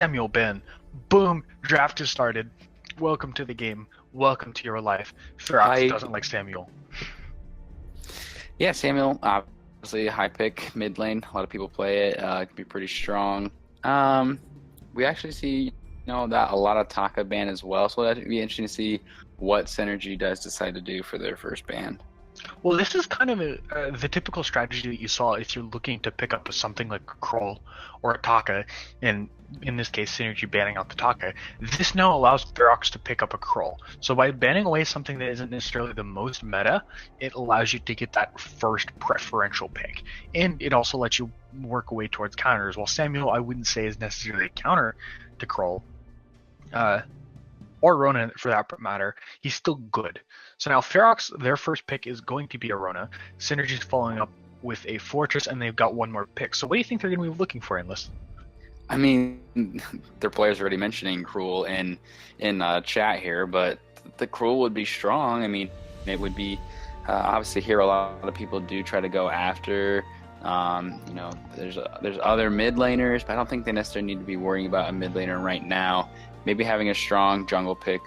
Samuel Ben. Boom, draft has started. Welcome to the game. Welcome to your life. Feroxx Hi. doesn't like Samuel. Yeah, Samuel, obviously a high pick, mid lane. A lot of people play it. It can be pretty strong. Um, we actually see, that a lot of Taka ban as well. So that'd be interesting to see what Synergy does decide to do for their first ban. Well, this is kind of the typical strategy that you saw if you're looking to pick up something like a Kroll or a Taka, and in this case, Synergy banning out the Taka. This now allows Feroxx to pick up a Kroll. So by banning away something that isn't necessarily the most meta, it allows you to get that first preferential pick. And it also lets you work away towards counters. While Samuel, I wouldn't say is necessarily a counter to Kroll. Uh, or Rona for that matter, he's still good. So now Feroxx, their first pick is going to be a Rona. Synergy's following up with a Fortress, and they've got one more pick. So what do you think they're going to be looking for in this? I mean, their players already mentioning Cruel in chat here, but the Cruel would be strong. I mean, it would be obviously here a lot of people do try to go after. There's other mid laners, but I don't think they necessarily need to be worrying about a mid laner right now. Maybe having a strong jungle pick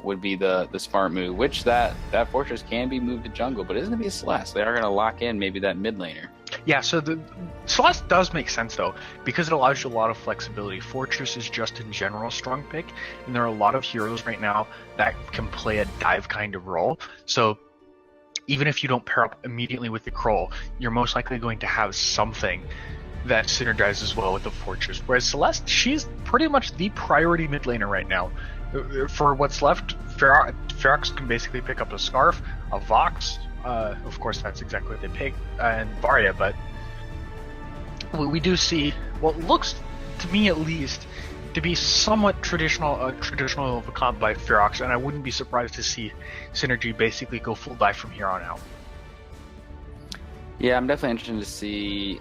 would be the smart move, which that Fortress can be moved to jungle, but it isn't going to be a Celeste. They are going to lock in maybe that mid laner. Yeah, so the Celeste does make sense though, because it allows you a lot of flexibility. Fortress is just in general a strong pick, and there are a lot of heroes right now that can play a dive kind of role. So even if you don't pair up immediately with the Kroll, you're most likely going to have something that synergizes well with the Fortress. Whereas Celeste, she's pretty much the priority mid laner right now. For what's left, Feroxx can basically pick up a Scarf, a Vox, of course that's exactly what they pick, and Varia, but we do see what looks, to me at least, to be somewhat traditional of a comp by Feroxx, and I wouldn't be surprised to see Synergy basically go full dive from here on out. Yeah, I'm definitely interested to see,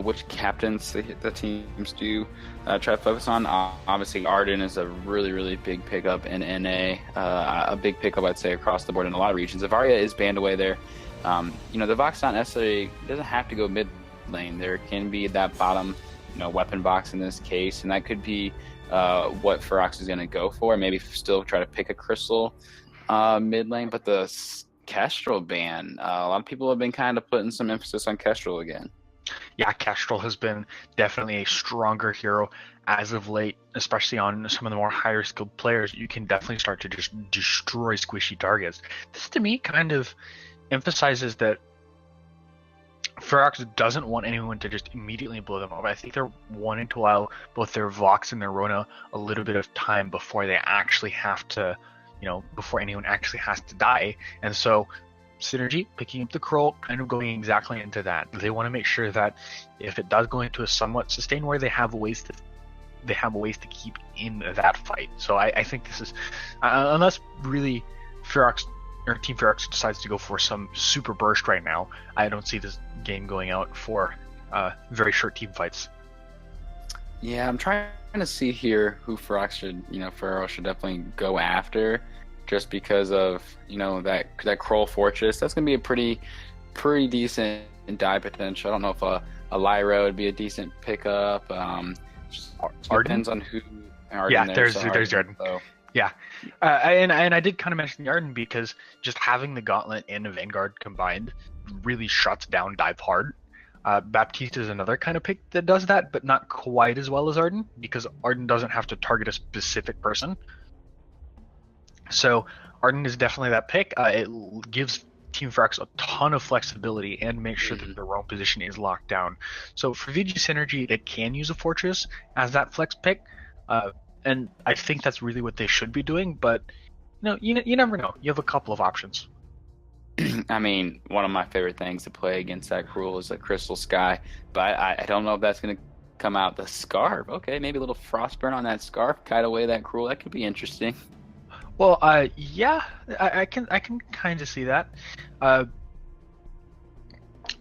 which captains the teams do try to focus on. Obviously, Arden is a really, really big pickup in NA, a big pickup, I'd say, across the board in a lot of regions. Avaria is banned away there. The Vox not necessarily doesn't have to go mid lane. There can be that bottom, weapon box in this case, and that could be what Feroxx is going to go for. Maybe still try to pick a crystal mid lane, but the Kestrel ban, a lot of people have been kind of putting some emphasis on Kestrel again. Yeah, Kestrel has been definitely a stronger hero as of late, especially on some of the more higher skilled players. You can definitely start to just destroy squishy targets. This to me kind of emphasizes that Feroxx doesn't want anyone to just immediately blow them up. I think they're wanting to allow both their Vox and their Rona a little bit of time before they actually have to, before anyone actually has to die. And so Synergy picking up the Kroll, kind of going exactly into that. They want to make sure that if it does go into a somewhat sustained war, they have ways to keep in that fight. So I think this is, unless really Feroxx or Team Feroxx decides to go for some super burst right now, I don't see this game going out for very short team fights. Yeah, I'm trying to see here who Feroxx should definitely go after, just because of that Kroll Fortress. That's gonna be a pretty decent die potential. I don't know if a Lyra would be a decent pickup. Just depends on who. Arden, yeah, there's Arden. So. Yeah, and I did kind of mention the Arden because just having the Gauntlet and the Vanguard combined really shuts down dive hard. Baptiste is another kind of pick that does that, but not quite as well as Arden, because Arden doesn't have to target a specific person. So Arden is definitely that pick. It gives Team Feroxx a ton of flexibility and makes sure that their roam position is locked down. So for VG Synergy, they can use a Fortress as that flex pick, and I think that's really what they should be doing. But you never know. You have a couple of options. I mean, one of my favorite things to play against that Cruel is a Crystal Sky, but I don't know if that's going to come out. The Scarf, okay, maybe a little Frostburn on that Scarf, kite away that Cruel. That could be interesting. Well, yeah, I can kind of see that, but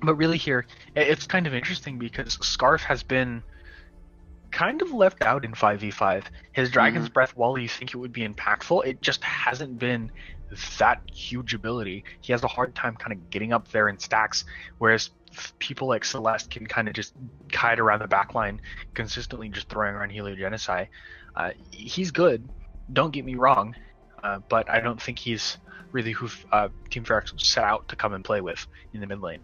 really here it's kind of interesting because Scarf has been kind of left out in 5v5. His Dragon's Breath, while you think it would be impactful, it just hasn't been that huge ability. He has a hard time kind of getting up there in stacks, whereas people like Celeste can kind of just kite around the backline, consistently just throwing around Heliogenicide. He's good, don't get me wrong, but I don't think he's really who Team Feroxx set out to come and play with in the mid lane.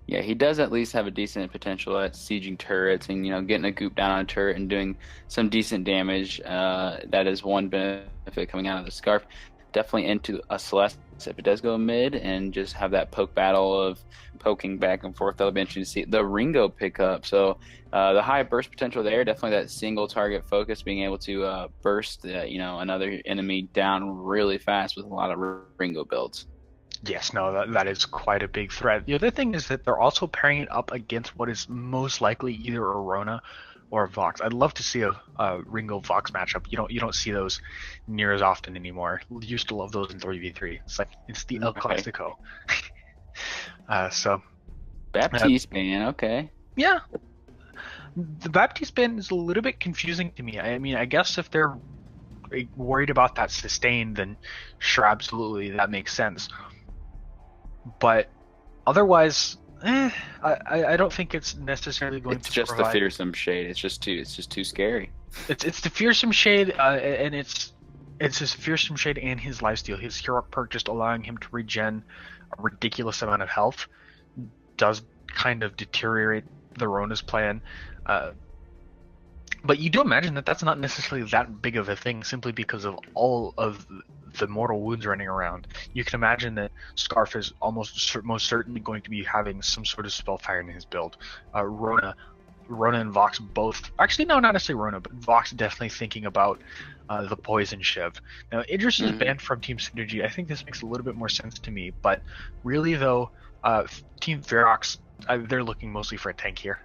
Yeah, he does at least have a decent potential at sieging turrets and, getting a goop down on a turret and doing some decent damage. That is one benefit coming out of the Scarf. Definitely into a Celeste if it does go mid and just have that poke battle of poking back and forth. That'll be interesting to see. The Ringo pickup. So the high burst potential there, definitely that single target focus, being able to burst another enemy down really fast with a lot of Ringo builds. Yes, no, that is quite a big threat. The other thing is that they're also pairing it up against what is most likely either a Rona or a Vox. I'd love to see a Ringo Vox matchup. You don't see those near as often anymore. We used to love those in 3v3. It's the El Clasico. So Baptiste ban, okay. Yeah. The Baptiste ban is a little bit confusing to me. I mean, I guess if they're worried about that sustain, then sure, absolutely, that makes sense. But otherwise, I don't think it's necessarily going to. It's just provide... the fearsome shade. It's just too scary. It's the fearsome shade, and it's his fearsome shade and his lifesteal. His heroic perk just allowing him to regen a ridiculous amount of health does kind of deteriorate the Rona's plan. But you do imagine that that's not necessarily that big of a thing, simply because of all of the mortal wounds running around. You can imagine that Scarf is most certainly going to be having some sort of Spellfire in his build. Rona and Vox both, actually no, not necessarily Rona, but Vox definitely thinking about the Poison Shiv. Now Idris is banned from Team Synergy. I think this makes a little bit more sense to me, but really though, Team Feroxx, they're looking mostly for a tank here.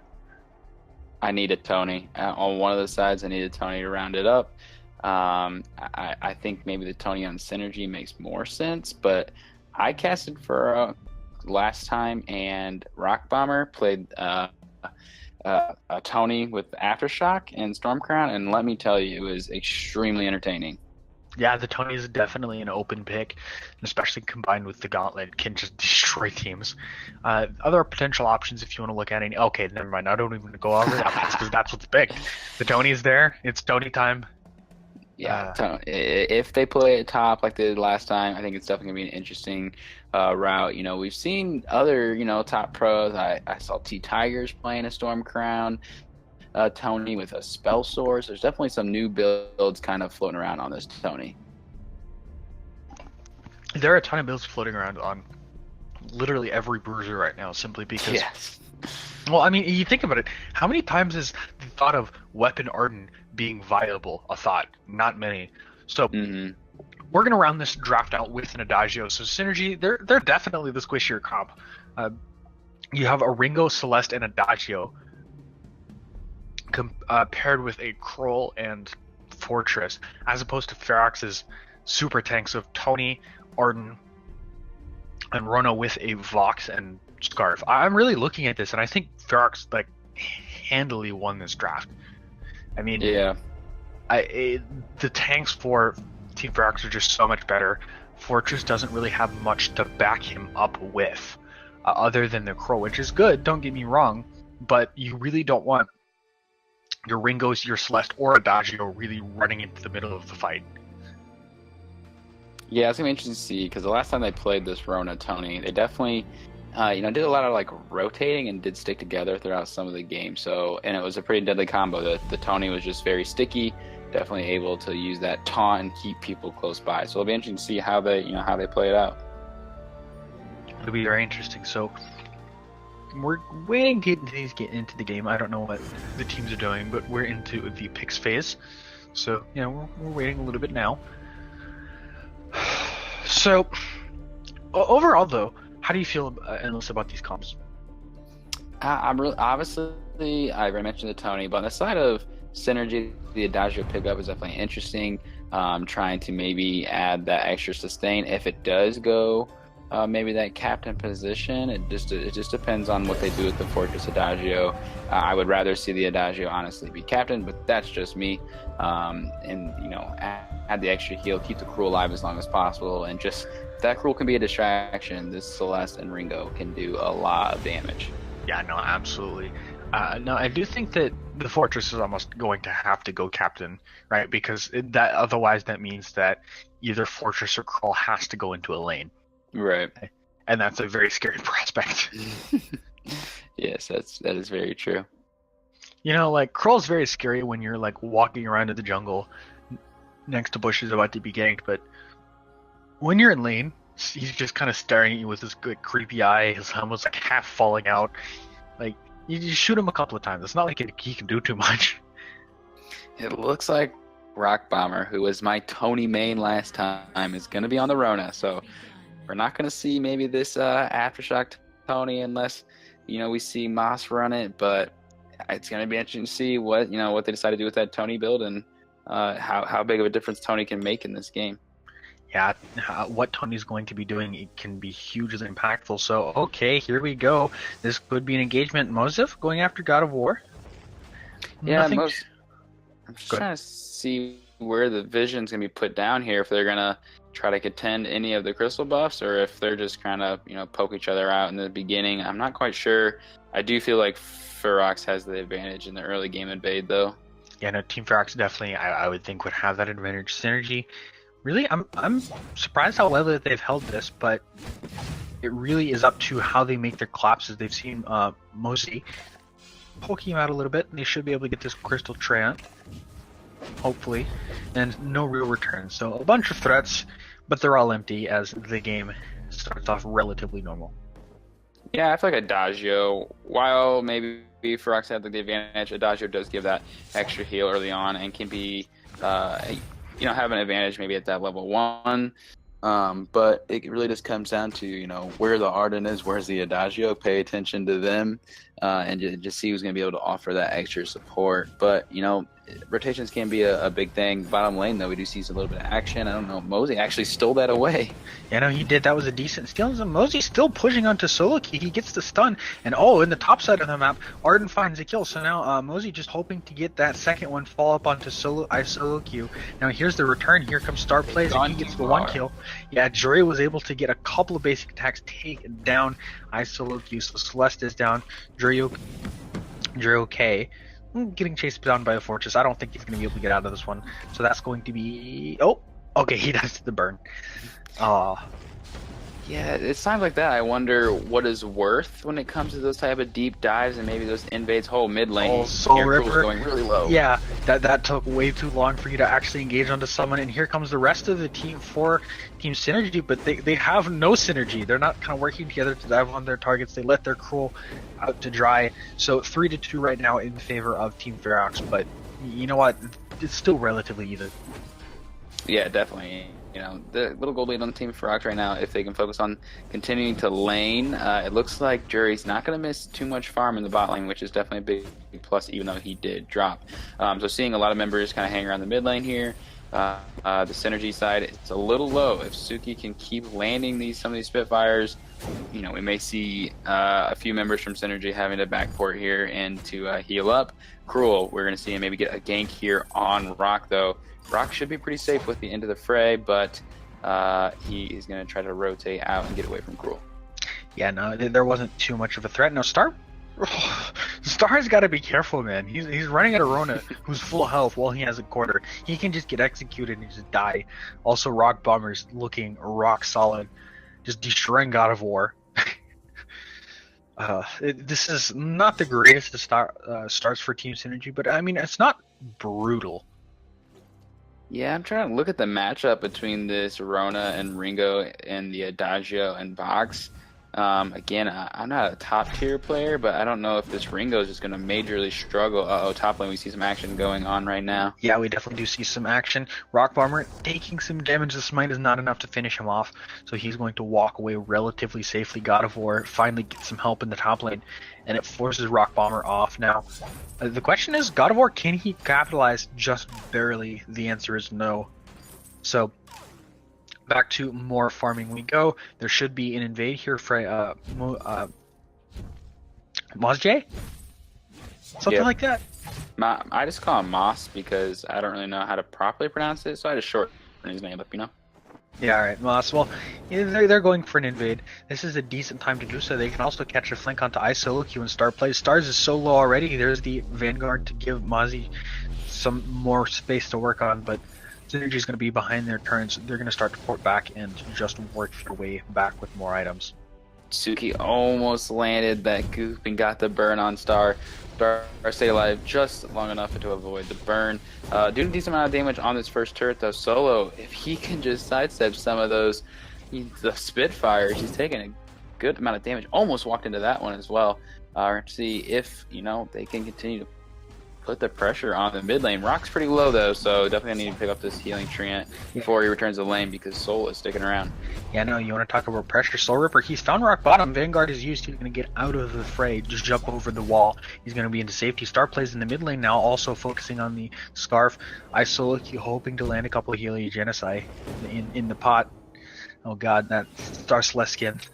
I need a Tony. On one of the sides, I need a Tony to round it up. I think maybe the Tony on Synergy makes more sense, but I casted for last time, and Rock Bomber played a Tony with Aftershock and Stormcrown, and let me tell you, it was extremely entertaining. Yeah, the Tony is definitely an open pick, especially combined with the Gauntlet, can just destroy teams. Other potential options, if you want to look at any. Okay, never mind. I don't even go over that because that's what's picked. The Tony's there. It's Tony time. Yeah, if they play it top like they did last time, I think it's definitely gonna be an interesting route. We've seen other top pros. I saw T Tigers playing a Stormcrown. Tony with a spell source. There's definitely some new builds kind of floating around on this Tony. There are a ton of builds floating around on literally every bruiser right now, simply because. Yes. Well, I mean, you think about it. How many times is the thought of Weapon Arden being viable a thought? Not many. So we're gonna round this draft out with an Adagio. So Synergy, they're definitely the squishier comp. You have a Ringo, Celeste, and Adagio. Paired with a Kroll and Fortress, as opposed to Ferox's super tanks of Tony, Arden, and Rona with a Vox and Scarf. I'm really looking at this, and I think Feroxx handily won this draft. I mean, yeah, the tanks for Team Feroxx are just so much better. Fortress doesn't really have much to back him up with, other than the Crow, which is good. Don't get me wrong, but you really don't want your Ringos, your Celeste, or Adagio really running into the middle of the fight. Yeah, it's gonna be interesting to see, because the last time they played this Rona Tony, they definitely, did a lot of rotating and did stick together throughout some of the game. So, and it was a pretty deadly combo. The Tony was just very sticky, definitely able to use that taunt and keep people close by. So it'll be interesting to see how they play it out. It'll be very interesting. So we're waiting to get into the game. I don't know what the teams are doing, but we're into the picks phase. So, we're waiting a little bit now. So, overall, though, how do you feel, Endless, about these comps? I'm really, obviously, I already mentioned the Tony, but on the side of Synergy, the Adagio pickup is definitely interesting. Trying to maybe add that extra sustain if it does go maybe that captain position. It just depends on what they do with the Fortress Adagio. I would rather see the Adagio honestly be captain, but that's just me. And you know, add the extra heal, keep the crew alive as long as possible, and just if that crew can be a distraction, this Celeste and Ringo can do a lot of damage. Yeah, no, absolutely. No, I do think that the Fortress is almost going to have to go captain, right? Because that otherwise that means that either Fortress or Crawl has to go into a lane. Right. And that's a very scary prospect. Yes, that is very true. You know, like Crawl's very scary when you're like walking around in the jungle next to bushes about to be ganked, but when you're in lane, he's just kind of staring at you with his good creepy eye, his helmet's like half falling out. Like you shoot him a couple of times. It's not like he can do too much. It looks like Rock Bomber, who was my Tony main last time, is going to be on the Rona, so we're not going to see maybe this Aftershock Tony unless, you know, we see Moss run it, but it's going to be interesting to see what they decide to do with that Tony build and how big of a difference Tony can make in this game. Yeah, what Tony's going to be doing, it can be hugely impactful. So, okay, here we go. This could be an engagement. Mosif going after God of War. Yeah, I'm just trying to see where the vision's going to be put down here, if they're going to try to contend any of the crystal buffs or if they're just kind of, you know, poke each other out in the beginning. I'm not quite sure. I do feel like Feroxx has the advantage in the early game invade, though. Yeah, no, Team Feroxx definitely, I would think, would have that advantage. Synergy, really, I'm surprised how well that they've held this, but it really is up to how they make their collapses. They've seen Mosey poking him out a little bit, and they should be able to get this Crystal Treant, hopefully, and no real return. So a bunch of threats, but they're all empty as the game starts off relatively normal. Yeah, I feel like Adagio, while maybe Feroxx had the advantage, Adagio does give that extra heal early on and can be, you know, have an advantage maybe at that level 1. But it really just comes down to, you know, where the Arden is, where's the Adagio, pay attention to them, and just see who's going to be able to offer that extra support. But, you know, rotations can be a big thing. Bottom lane, though, we do see a little bit of action. I don't know, Mosey actually stole that away. Yeah, no, he did. That was a decent steal. And Mosey's still pushing onto Solo Key. He gets the stun. And in the top side of the map, Arden finds a kill. So now Mosey just hoping to get that second one, fall up onto Solo Q. Now here's the return. Here comes Star Plays, and he gets the 1 kill. Yeah, Jury was able to get a couple of basic attacks, take down Solo Q. So Celeste is down. Jury okay. Getting chased down by the Fortress. I don't think he's going to be able to get out of this one. So that's going to be... Oh, okay, he does the burn. Yeah, it's times like that I wonder what is worth when it comes to those type of deep dives and maybe those invades whole mid lane. Soul Ripper going really low. Yeah, that took way too long for you to actually engage onto someone. And here comes the rest of the team for Team Synergy, but they have no synergy. They're not kind of working together to dive on their targets. They let their crew out to dry. So 3-2 right now in favor of Team Feroxx. But you know what? It's still relatively even. Yeah, definitely. You know, the little gold lead on the team for Feroxx right now, if they can focus on continuing to lane, it looks like Jury's not going to miss too much farm in the bot lane, which is definitely a big plus, even though he did drop. So seeing a lot of members kind of hang around the mid lane here. The Synergy side, it's a little low. If Suki can keep landing some of these Spitfires, you know, we may see a few members from Synergy having to backport here and to heal up. Cruel, we're going to see him maybe get a gank here on Rock, though. Rock should be pretty safe with the end of the fray, but he is going to try to rotate out and get away from Cruel. Yeah, no, there wasn't too much of a threat. No, Star's got to be careful, man. He's running at a Rona who's full health while he has a quarter. He can just get executed and just die. Also, Rock Bomber's looking rock solid, just destroying God of War. This is not the greatest of starts for Team Synergy, but I mean, it's not brutal. Yeah, I'm trying to look at the matchup between this Rona and Ringo and the Adagio and Box. Again, I'm not a top tier player, but I don't know if this Ringo is just going to majorly struggle. Top lane, we see some action going on right now. Yeah, we definitely do see some action. Rock Bomber taking some damage. The smite is not enough to finish him off, so he's going to walk away relatively safely. God of War finally gets some help in the top lane, and it forces Rock Bomber off. Now, the question is, God of War, can he capitalize just barely? The answer is no. So, Back to more farming we go. There should be an invade here for Mozj? Something Yep. like that. I just call him Moss because I don't really know how to properly pronounce it, so I just shorten his name up, you know? Yeah, alright, Moss. Well, yeah, they're going for an invade. This is a decent time to do so. They can also catch a flank onto iSoloQ and Star plays. Stars is so low already. There's the Vanguard to give Mozzie some more space to work on, but Synergy is going to be behind their turns. They're going to start to port back and just work their way back with more items. Suki almost landed that goop and got the burn on Star. Star stayed alive just long enough to avoid the burn. Doing a decent amount of damage on this first turret though. Solo, if he can just sidestep some of those, the Spitfires, he's taking a good amount of damage. Almost walked into that one as well. To see if, you know, they can continue to put the pressure on the mid lane. Rock's pretty low though, so definitely need to pick up this healing treant before he returns to the lane because Soul is sticking around. Yeah, no, you want to talk about pressure. Soul Ripper, he's found rock bottom. Vanguard is used. He's going to get out of the fray, just jump over the wall. He's going to be into safety. Star plays in the mid lane now, also focusing on the Scarf. iSoloQ hoping to land a couple of Healy Genocide in the pot. Oh god, that Star Celestian.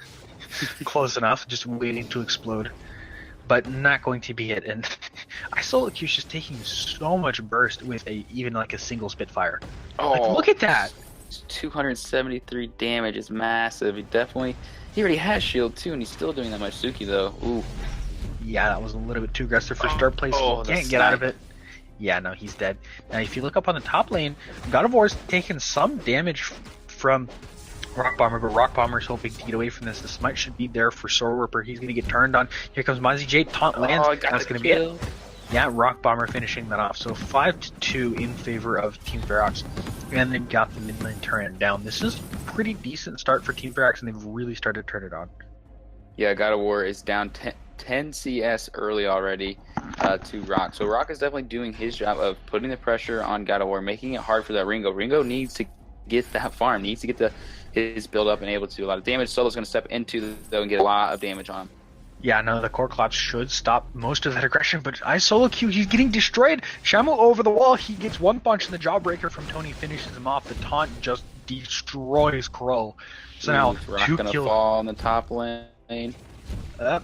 Close enough, just waiting to explode. But not going to be it. And iSoloQ's just taking so much burst with even like a single Spitfire. Oh, like, look at that! 273 damage is massive. He already has shield too, and he's still doing that much. Suki though, ooh. Yeah, that was a little bit too aggressive for Star Place. He can't get out of it. Yeah, no, he's dead. Now, if you look up on the top lane, God of War's taken some damage from Rock Bomber, but Rock Bomber's hoping to get away from this. The smite should be there for Soul Ripper. He's going to get turned on. Here comes Mozzie J. Taunt lands. That's going to be it. Yeah, Rock Bomber finishing that off. So 5-2 in favor of Team Feroxx. And they've got the mid lane turret down. This is a pretty decent start for Team Feroxx, and they've really started to turn it on. Yeah, God of War is down 10 CS early already to Rock. So Rock is definitely doing his job of putting the pressure on God of War, making it hard for that Ringo. Ringo needs to get that farm, needs to get his build up and able to do a lot of damage. Solo's going to step into though and get a lot of damage on him. Yeah, no, the core collapse should stop most of that aggression, but iSoloQ, he's getting destroyed. Shamu over the wall, he gets one punch in the Jawbreaker from Tony, finishes him off. The taunt just destroys Crow. So now, Rock gonna fall on the top lane.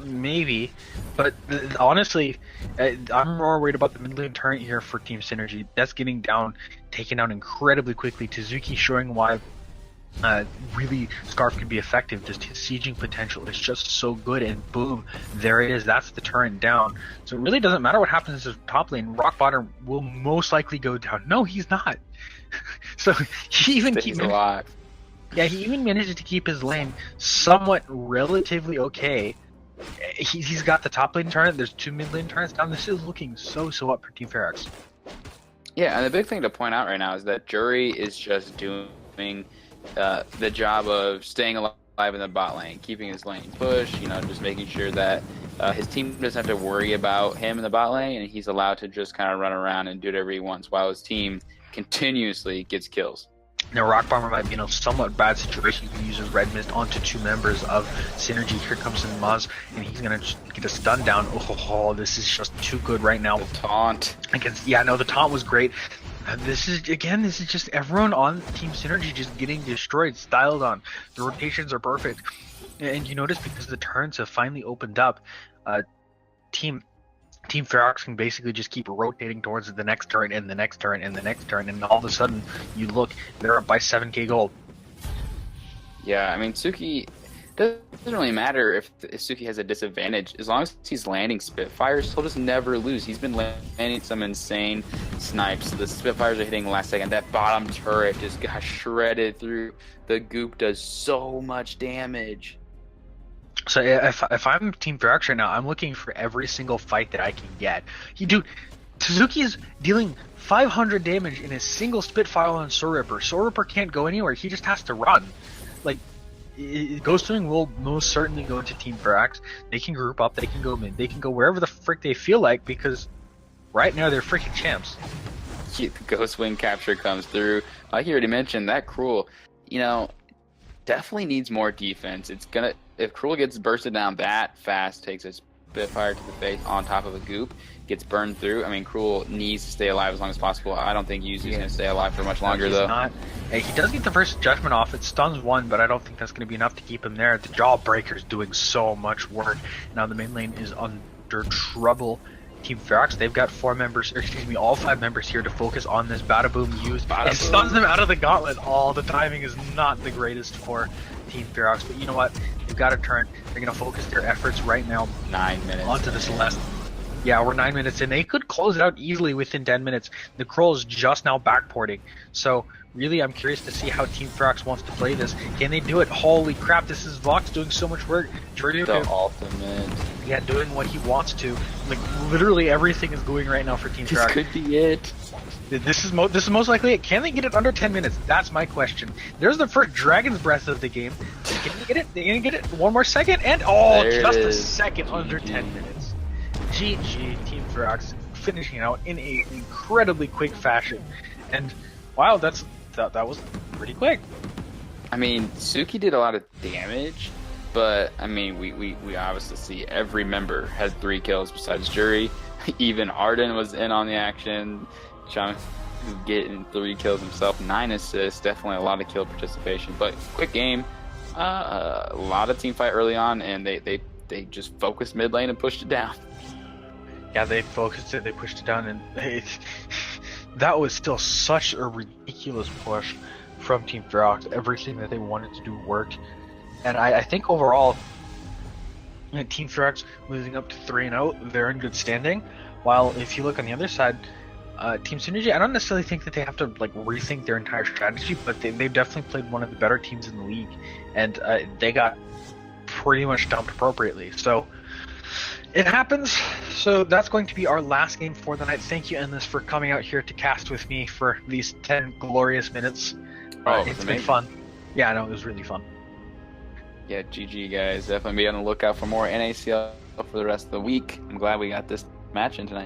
Maybe, but honestly, I'm more worried about the mid lane turret here for Team Synergy. That's getting taken down incredibly quickly. Tezuki showing why really Scarf can be effective. Just his sieging potential is just so good, and boom, there it is. That's the turret down. So it really doesn't matter what happens to the top lane. Rock Bottom will most likely go down. No, he's not. So he even keeps alive. Yeah, he even managed to keep his lane somewhat relatively okay. He's got the top lane turret. There's 2 mid lane turrets down. This is looking so up for Team Feroxx. Yeah, and the big thing to point out right now is that Jury is just doing the job of staying alive in the bot lane, keeping his lane push, you know, just making sure that his team doesn't have to worry about him in the bot lane, and he's allowed to just kind of run around and do whatever he wants while his team continuously gets kills. Now, Rock Bomber might be in a somewhat bad situation. He can use his Red Mist onto 2 members of Synergy. Here comes in Maz, and he's going to get a stun down. Oh, this is just too good right now. The taunt. The taunt was great. This is just everyone on Team Synergy just getting destroyed, styled on. The rotations are perfect. And you notice because the turns have finally opened up, Team Feroxx can basically just keep rotating towards the next turn and the next turn and the next turn, and all of a sudden you look, they're up by 7k gold. Yeah, I mean, Suki, doesn't really matter if Suki has a disadvantage. As long as he's landing Spitfires, he'll just never lose. He's been landing some insane snipes. The Spitfires are hitting last second. That bottom turret just got shredded through. The goop does so much damage. So if I'm Team Feroxx right now, I'm looking for every single fight that I can get. Suzuki is dealing 500 damage in a single Spitfire on Soul Ripper. Soul Ripper can't go anywhere. He just has to run. Like, Ghost Wing will most certainly go into Team Feroxx. They can group up. They can go mid. They can go wherever the frick they feel like, because right now they're freaking champs. The Ghost Wing capture comes through. Like you already mentioned, that Cruel, you know, definitely needs more defense. It's gonna, if Cruel gets bursted down that fast, takes a Spitfire to the face on top of a goop, gets burned through. I mean, Cruel needs to stay alive as long as possible. I don't think Yuzu's going to stay alive for much longer, though. Not. Hey, he does get the first judgment off. It stuns one, but I don't think that's going to be enough to keep him there. The Jawbreaker's doing so much work. Now the main lane is under trouble. Team Feroxx, they've got all 5 members here to focus on this Bada-Boom use. It stuns them out of the gauntlet. The timing is not the greatest for Team Feroxx, but you know what? They've got a turret. They're going to focus their efforts right now 9 minutes onto the Celeste. Yeah, we're 9 minutes in. They could close it out easily within 10 minutes. The Kroll is just now backporting. So, really, I'm curious to see how Team Feroxx wants to play this. Can they do it? Holy crap, this is Vox doing so much work. The ultimate. Yeah, doing what he wants to. Like, literally everything is going right now for Team Feroxx. This could be it. This is most likely it. Can they get it under 10 minutes? That's my question. There's the first Dragon's Breath of the game. Can they get it? They gonna get it? One more second? And, just a second under 10 minutes. GG, Team Feroxx finishing out in an incredibly quick fashion. And, wow, that was pretty quick. I mean, Suki did a lot of damage, but, I mean, we obviously see every member had 3 kills besides Jury. Even Arden was in on the action. Sean getting 3 kills himself, 9 assists, definitely a lot of kill participation. But quick game, a lot of team fight early on, and they just focused mid lane and pushed it down. Yeah, they focused it, they pushed it down, and that was still such a ridiculous push from Team Feroxx. Everything that they wanted to do worked, and I think overall, Team Feroxx moving up to 3-0, they're in good standing. While if you look on the other side, Team Synergy, I don't necessarily think that they have to rethink their entire strategy, but they've definitely played one of the better teams in the league, and they got pretty much dumped appropriately. So it happens. So that's going to be our last game for the night. Thank you, Endless, for coming out here to cast with me for these 10 glorious minutes. It's been fun. Yeah, I know, it was really fun. Yeah, GG, guys. Definitely be on the lookout for more NACL for the rest of the week. I'm glad we got this match in tonight.